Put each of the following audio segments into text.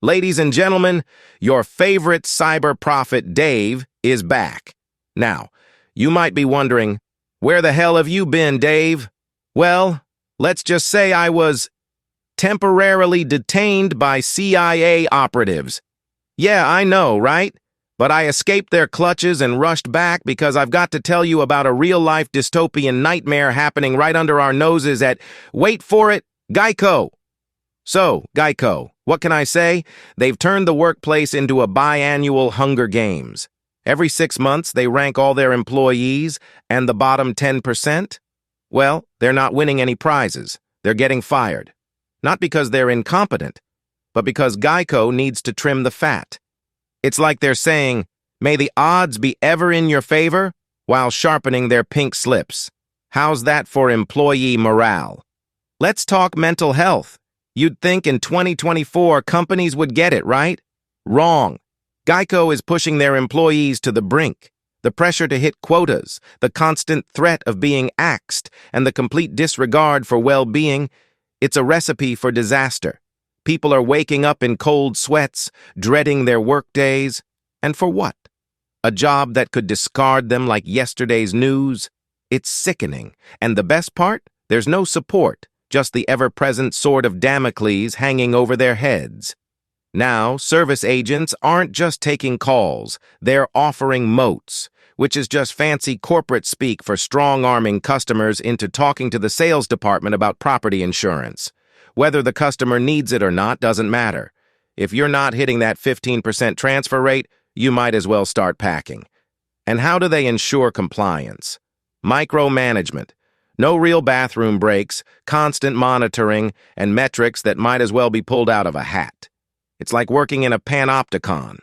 Ladies and gentlemen, your favorite cyber prophet Dave is back. Now, you might be wondering, where the hell have you been, Dave? Well, let's just say I was temporarily detained by CIA operatives. Yeah, I know, right? But I escaped their clutches and rushed back because I've got to tell you about a real-life dystopian nightmare happening right under our noses at, wait for it, GEICO. So, GEICO, what can I say? They've turned the workplace into a biannual Hunger Games. Every 6 months, they rank all their employees, and the bottom 10%? Well, they're not winning any prizes. They're getting fired. Not because they're incompetent, but because GEICO needs to trim the fat. It's like they're saying, may the odds be ever in your favor, while sharpening their pink slips. How's that for employee morale? Let's talk mental health. You'd think in 2024 companies would get it, right? Wrong. GEICO is pushing their employees to the brink. The pressure to hit quotas, the constant threat of being axed, and the complete disregard for well-being, it's a recipe for disaster. People are waking up in cold sweats, dreading their work days. And for what? A job that could discard them like yesterday's news? It's sickening. And the best part? There's no support. Just the ever-present sword of Damocles hanging over their heads. Now, service agents aren't just taking calls, they're offering moats, which is just fancy corporate speak for strong-arming customers into talking to the sales department about property insurance. Whether the customer needs it or not doesn't matter. If you're not hitting that 15% transfer rate, you might as well start packing. And how do they ensure compliance? Micromanagement. No real bathroom breaks, constant monitoring, and metrics that might as well be pulled out of a hat. It's like working in a panopticon.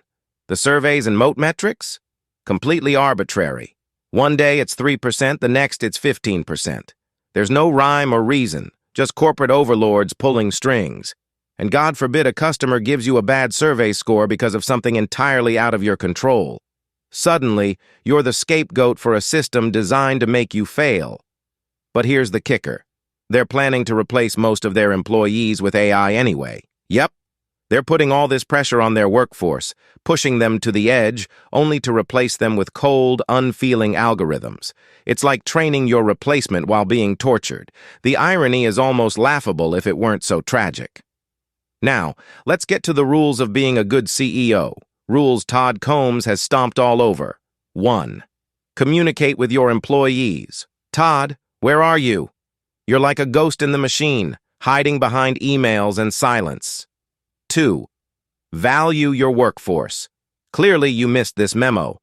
The surveys and moat metrics? Completely arbitrary. One day it's 3%, the next it's 15%. There's no rhyme or reason, just corporate overlords pulling strings. And God forbid a customer gives you a bad survey score because of something entirely out of your control. Suddenly, you're the scapegoat for a system designed to make you fail. But here's the kicker. They're planning to replace most of their employees with AI anyway. Yep, they're putting all this pressure on their workforce, pushing them to the edge, only to replace them with cold, unfeeling algorithms. It's like training your replacement while being tortured. The irony is almost laughable if it weren't so tragic. Now, let's get to the rules of being a good CEO. Rules Todd Combs has stomped all over. 1. Communicate with your employees. Todd, where are you? You're like a ghost in the machine, hiding behind emails and silence. 2. Value your workforce. Clearly, you missed this memo.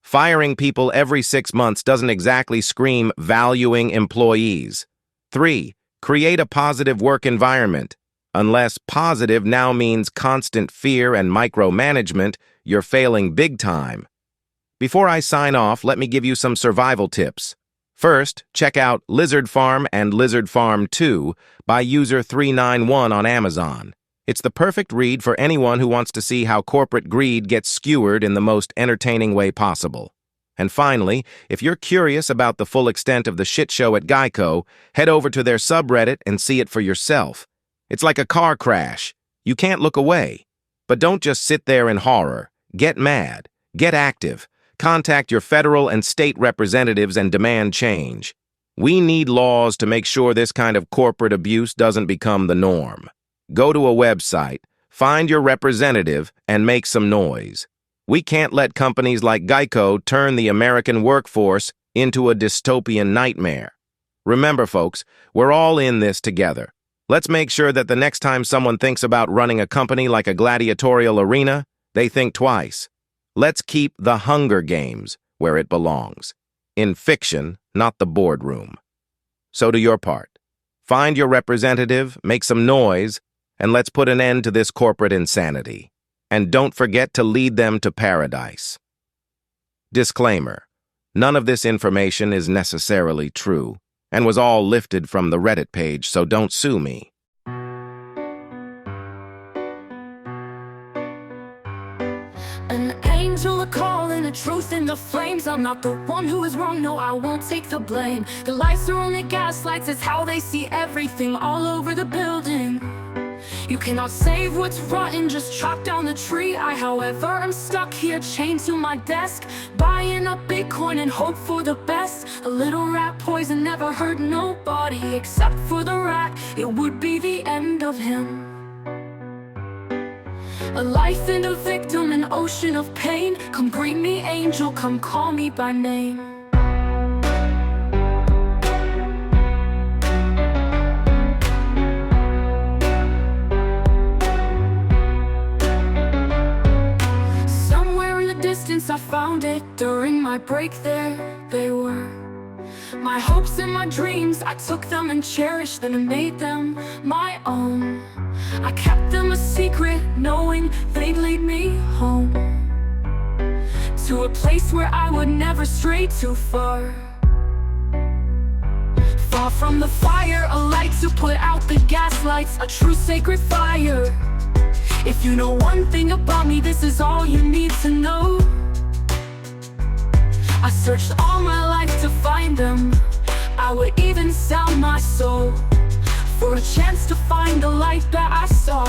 Firing people every 6 months doesn't exactly scream valuing employees. 3. Create a positive work environment. Unless positive now means constant fear and micromanagement, you're failing big time. Before I sign off, let me give you some survival tips. First, check out Lizard Farm and Lizard Farm 2 by user 391 on Amazon. It's the perfect read for anyone who wants to see how corporate greed gets skewered in the most entertaining way possible. And finally, if you're curious about the full extent of the shit show at GEICO, head over to their subreddit and see it for yourself. It's like a car crash. You can't look away. But don't just sit there in horror. Get mad. Get active. Contact your federal and state representatives and demand change. We need laws to make sure this kind of corporate abuse doesn't become the norm. Go to a website, find your representative, and make some noise. We can't let companies like GEICO turn the American workforce into a dystopian nightmare. Remember, folks, we're all in this together. Let's make sure that the next time someone thinks about running a company like a gladiatorial arena, they think twice. Let's keep the Hunger Games where it belongs. In fiction, not the boardroom. So do your part. Find your representative, make some noise, and let's put an end to this corporate insanity. And don't forget to lead them to paradise. Disclaimer. None of this information is necessarily true, and was all lifted from the Reddit page, so don't sue me. An angel a calling, a truth in the flames. I'm not the one who is wrong, no, I won't take the blame. The lights are only gaslights, it's how they see everything all over the building. You cannot save what's rotten, just chop down the tree. However, am stuck here, chained to my desk, buying up Bitcoin and hope for the best. A little rat poison never hurt nobody except for the rat. It would be the end of him. A life and a victim, an ocean of pain. Come greet me, angel, come call me by name. Somewhere in the distance I found it. During my break there they were. My hopes and my dreams, I took them and cherished them and made them my own. I kept them a secret, knowing they'd lead me home, to a place where I would never stray too far. Far from the fire, a light to put out the gaslights, a true sacred fire. If you know one thing about me, this is all you need to know. I searched all my life to find them. I would even sell my soul for a chance to find the light that I saw.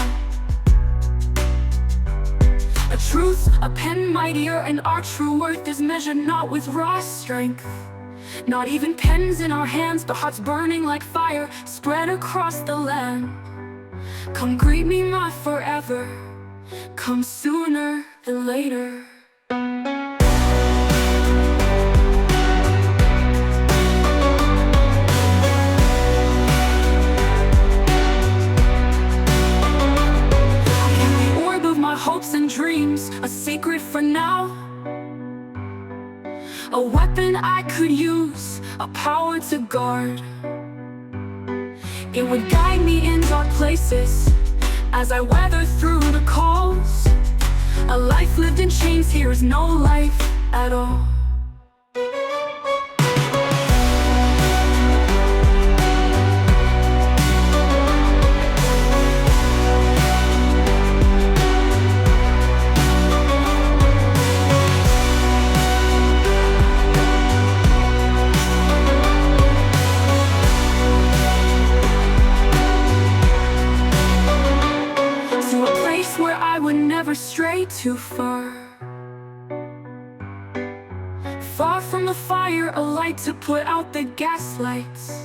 A truth, a pen mightier, and our true worth is measured not with raw strength. Not even pens in our hands, but hearts burning like fire spread across the land. Come greet me, my forever. Come sooner than later. Hopes and dreams, a secret for now. A weapon I could use, a power to guard. It would guide me in dark places as I weather through the calls. A life lived in chains here is no life at all. Where I would never stray too far. Far from the fire, a light to put out the gaslights.